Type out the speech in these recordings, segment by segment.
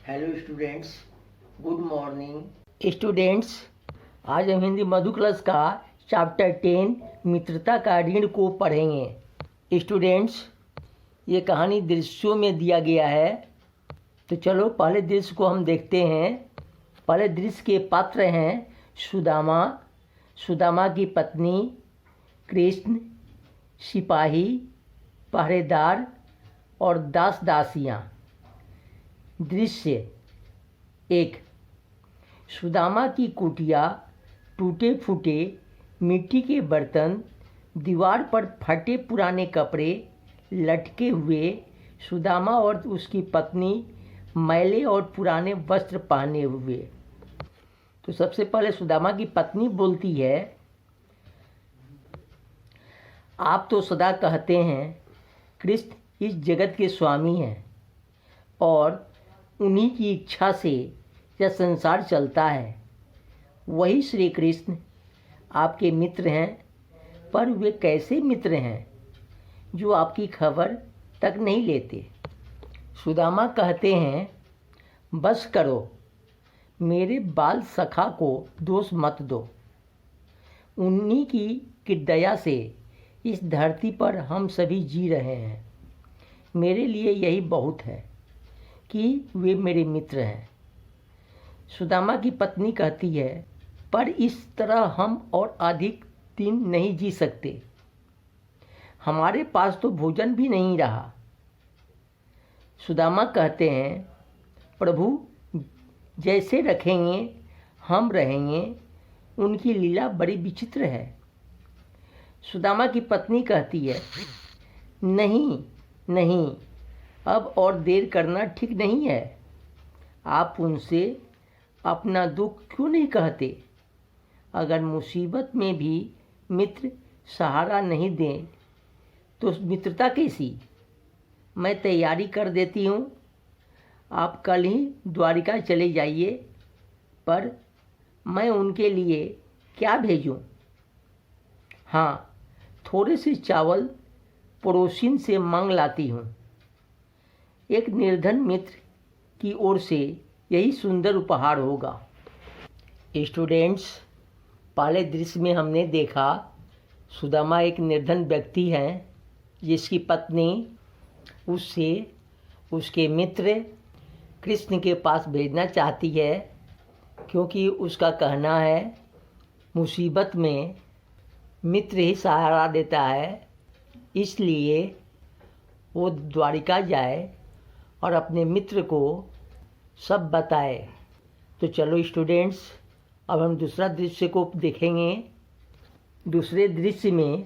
Hello students, good morning students. आज हम हिंदी मधु class का चैप्टर 10 मित्रता का ऋण को पढ़ेंगे। स्टूडेंट्स, ये कहानी दृश्यों में दिया गया है, तो चलो पहले दृश्य को हम देखते हैं। पहले दृश्य के पात्र हैं सुदामा, सुदामा की पत्नी, कृष्ण, सिपाही, पहरेदार और दास दासियाँ। दृश्य 1। सुदामा की कुटिया, टूटे फूटे मिट्टी के बर्तन, दीवार पर फटे पुराने कपड़े लटके हुए। सुदामा और उसकी पत्नी मैले और पुराने वस्त्र पहने हुए। तो सबसे पहले सुदामा की पत्नी बोलती है, आप तो सदा कहते हैं कृष्ण इस जगत के स्वामी हैं और उन्हीं की इच्छा से यह संसार चलता है। वही श्री कृष्ण आपके मित्र हैं, पर वे कैसे मित्र हैं जो आपकी खबर तक नहीं लेते। सुदामा कहते हैं, बस करो, मेरे बाल सखा को दोष मत दो। उन्हीं की दया से इस धरती पर हम सभी जी रहे हैं। मेरे लिए यही बहुत है कि वे मेरे मित्र हैं। सुदामा की पत्नी कहती है, पर इस तरह हम और अधिक दिन नहीं जी सकते। हमारे पास तो भोजन भी नहीं रहा। सुदामा कहते हैं, प्रभु जैसे रखेंगे हम रहेंगे, उनकी लीला बड़ी विचित्र है। सुदामा की पत्नी कहती है, नहीं नहीं, अब और देर करना ठीक नहीं है। आप उनसे अपना दुख क्यों नहीं कहते? अगर मुसीबत में भी मित्र सहारा नहीं दें तो मित्रता कैसी? मैं तैयारी कर देती हूँ, आप कल ही द्वारिका चले जाइए, पर मैं उनके लिए क्या भेजूँ? हाँ, थोड़े से चावल पड़ोसिन से मांग लाती हूँ। एक निर्धन मित्र की ओर से यही सुंदर उपहार होगा। स्टूडेंट्स, पहले दृश्य में हमने देखा सुदामा एक निर्धन व्यक्ति हैं जिसकी पत्नी उससे उसके मित्र कृष्ण के पास भेजना चाहती है, क्योंकि उसका कहना है मुसीबत में मित्र ही सहारा देता है। इसलिए वो द्वारिका जाए और अपने मित्र को सब बताए। तो चलो स्टूडेंट्स, अब हम दूसरा दृश्य को देखेंगे। दूसरे दृश्य में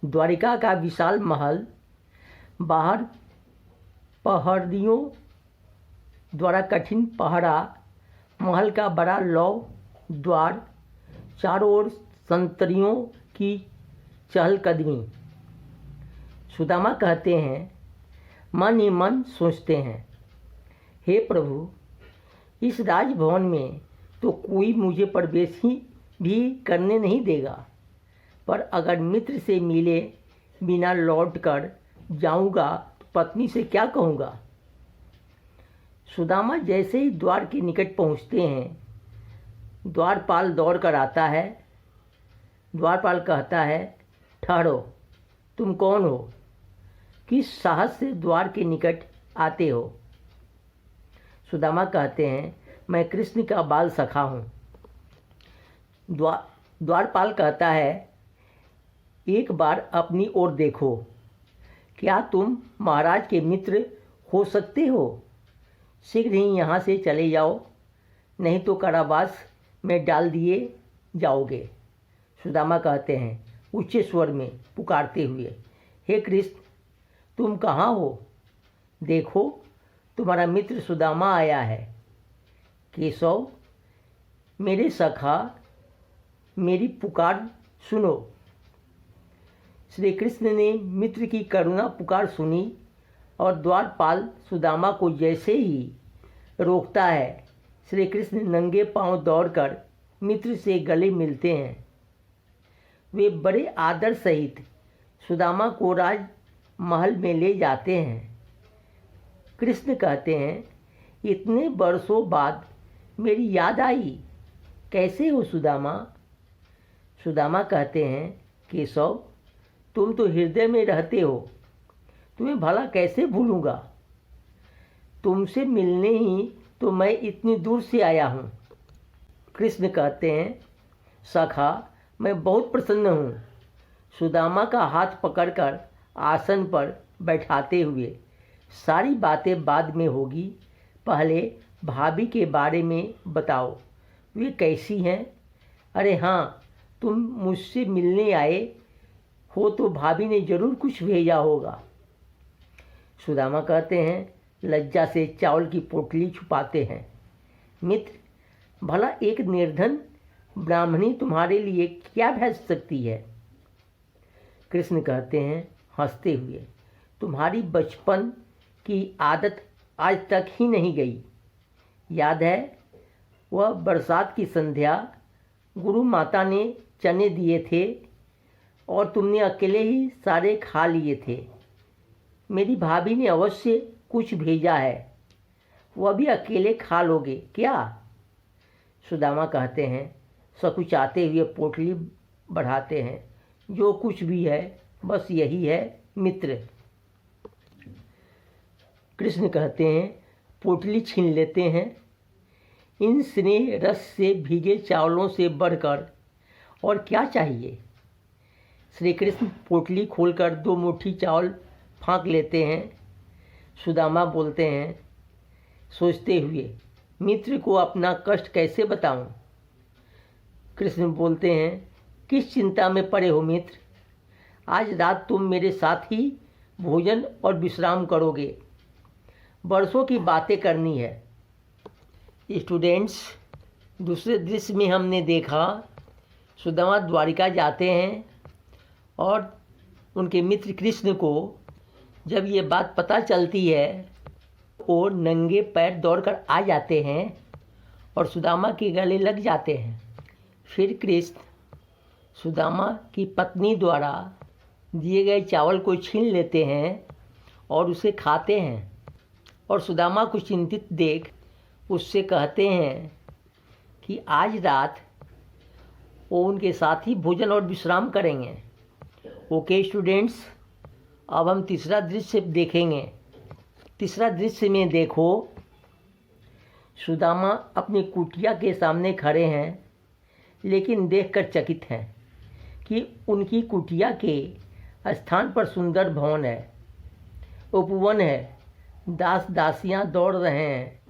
द्वारिका का विशाल महल, बाहर पहरियों द्वारा कठिन पहरा, महल का बड़ा लौ द्वार, चारों ओर संतरियों की चहलकदमी। सुदामा कहते हैं, मन ही मन सोचते हैं, हे प्रभु, इस राजभवन में तो कोई मुझे प्रवेश ही भी करने नहीं देगा, पर अगर मित्र से मिले बिना लौट कर जाऊँगा तो पत्नी से क्या कहूँगा। सुदामा जैसे ही द्वार के निकट पहुँचते हैं, द्वारपाल दौड़ कर आता है। द्वारपाल कहता है, ठहरो, तुम कौन हो? किस साहस से द्वार के निकट आते हो? सुदामा कहते हैं, मैं कृष्ण का बाल सखा हूँ। द्वारपाल कहता है, एक बार अपनी ओर देखो, क्या तुम महाराज के मित्र हो सकते हो? शीघ्र ही यहाँ से चले जाओ, नहीं तो कारावास में डाल दिए जाओगे। सुदामा कहते हैं उच्च स्वर में पुकारते हुए, हे कृष्ण, तुम कहाँ हो? देखो, तुम्हारा मित्र सुदामा आया है। केशव, मेरे सखा, मेरी पुकार सुनो। श्री कृष्ण ने मित्र की करुणा पुकार सुनी और द्वारपाल सुदामा को जैसे ही रोकता है, श्री कृष्ण नंगे पांव दौड़कर मित्र से गले मिलते हैं। वे बड़े आदर सहित सुदामा को राज महल में ले जाते हैं। कृष्ण कहते हैं, इतने बरसों बाद मेरी याद आई, कैसे हो सुदामा? सुदामा कहते हैं, केशव, तुम तो हृदय में रहते हो, तुम्हें भला कैसे भूलूंगा? तुमसे मिलने ही तो मैं इतनी दूर से आया हूँ। कृष्ण कहते हैं, सखा, मैं बहुत प्रसन्न हूँ। सुदामा का हाथ पकड़कर आसन पर बैठाते हुए, सारी बातें बाद में होगी, पहले भाभी के बारे में बताओ, वे कैसी हैं? अरे हाँ, तुम मुझसे मिलने आए हो तो भाभी ने ज़रूर कुछ भेजा होगा। सुदामा कहते हैं, लज्जा से चावल की पोटली छुपाते हैं। मित्र, भला एक निर्धन ब्राह्मणी तुम्हारे लिए क्या भेज सकती है? कृष्ण कहते हैं हंसते हुए, तुम्हारी बचपन की आदत आज तक ही नहीं गई। याद है वह बरसात की संध्या, गुरु माता ने चने दिए थे और तुमने अकेले ही सारे खा लिए थे। मेरी भाभी ने अवश्य कुछ भेजा है, वह भी अकेले खा लोगे क्या? सुदामा कहते हैं सकुचाते हुए पोटली बढ़ाते हैं, जो कुछ भी है बस यही है मित्र। कृष्ण कहते हैं, पोटली छीन लेते हैं। इन स्नेह रस से भीगे चावलों से बढ़कर और क्या चाहिए? श्री कृष्ण पोटली खोलकर 2 मुट्ठी चावल फाँक लेते हैं। सुदामा बोलते हैं सोचते हुए, मित्र को अपना कष्ट कैसे बताऊं? कृष्ण बोलते हैं, किस चिंता में पड़े हो मित्र? आज रात तुम मेरे साथ ही भोजन और विश्राम करोगे। बरसों की बातें करनी है। स्टूडेंट्स, दूसरे दृश्य में हमने देखा सुदामा द्वारिका जाते हैं और उनके मित्र कृष्ण को जब ये बात पता चलती है, वो नंगे पैर दौड़कर आ जाते हैं और सुदामा के गले लग जाते हैं। फिर कृष्ण सुदामा की पत्नी द्वारा दिए गए चावल को छीन लेते हैं और उसे खाते हैं और सुदामा को चिंतित देख उससे कहते हैं कि आज रात वो उनके साथ ही भोजन और विश्राम करेंगे। ओके स्टूडेंट्स, अब हम तीसरा दृश्य देखेंगे। तीसरा दृश्य में देखो, सुदामा अपनी कुटिया के सामने खड़े हैं, लेकिन देखकर चकित हैं कि उनकी कुटिया के स्थान पर सुंदर भवन है, उपवन है, दास दासियां दौड़ रहे हैं,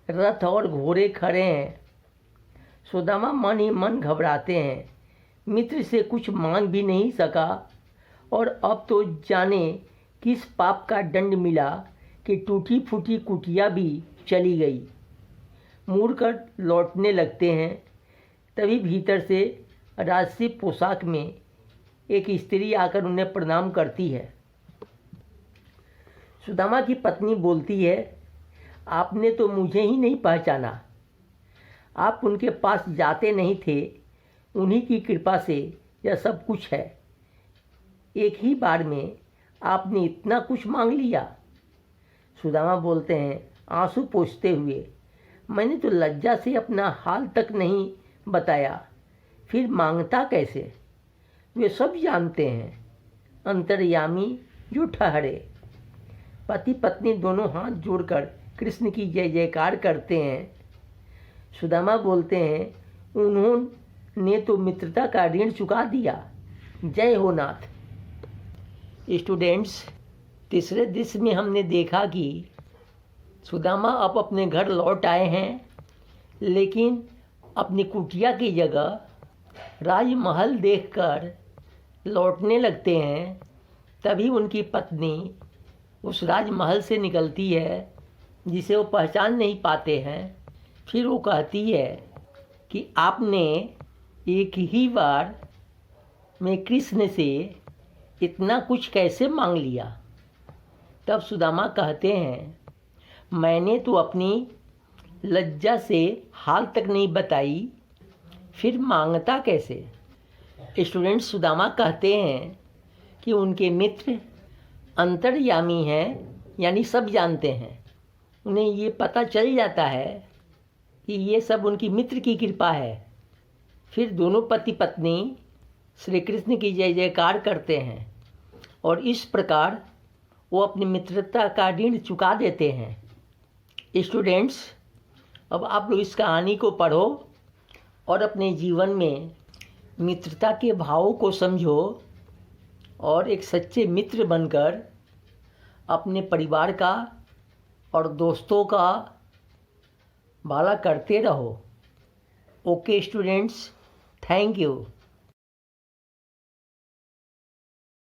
रथ और घोड़े खड़े हैं। सुदामा मन ही मन घबराते हैं, मित्र से कुछ मांग भी नहीं सका और अब तो जाने किस पाप का दंड मिला कि टूटी फूटी कुटिया भी चली गई। मुड़कर लौटने लगते हैं, तभी भीतर से राजसी पोशाक में एक स्त्री आकर उन्हें प्रणाम करती है। सुदामा की पत्नी बोलती है, आपने तो मुझे ही नहीं पहचाना। आप उनके पास जाते नहीं थे, उन्हीं की कृपा से यह सब कुछ है। एक ही बार में आपने इतना कुछ मांग लिया। सुदामा बोलते हैं आंसू पोंछते हुए, मैंने तो लज्जा से अपना हाल तक नहीं बताया, फिर मांगता कैसे? वे सब जानते हैं, अंतर्यामी जो ठहरे। पति पत्नी दोनों हाथ जोड़कर कृष्ण की जय जयकार करते हैं। सुदामा बोलते हैं, उन्होंने तो मित्रता का ऋण चुका दिया, जय हो नाथ। स्टूडेंट्स, तीसरे दृश्य में हमने देखा कि सुदामा अब अपने घर लौट आए हैं, लेकिन अपनी कुटिया की जगह राजमहल देखकर लौटने लगते हैं। तभी उनकी पत्नी उस राजमहल से निकलती है, जिसे वो पहचान नहीं पाते हैं। फिर वो कहती है कि आपने एक ही बार में कृष्ण से इतना कुछ कैसे मांग लिया? तब सुदामा कहते हैं, मैंने तो अपनी लज्जा से हाल तक नहीं बताई, फिर मांगता कैसे? स्टूडेंट, सुदामा कहते हैं कि उनके मित्र अंतर्यामी हैं, यानी सब जानते हैं। उन्हें ये पता चल जाता है कि ये सब उनकी मित्र की कृपा है। फिर दोनों पति पत्नी श्री कृष्ण की जय जयकार करते हैं और इस प्रकार वो अपनी मित्रता का ऋण चुका देते हैं। स्टूडेंट्स, अब आप लोग इस कहानी को पढ़ो और अपने जीवन में मित्रता के भावों को समझो और एक सच्चे मित्र बनकर अपने परिवार का और दोस्तों का भला करते रहो। Okay students, thank you.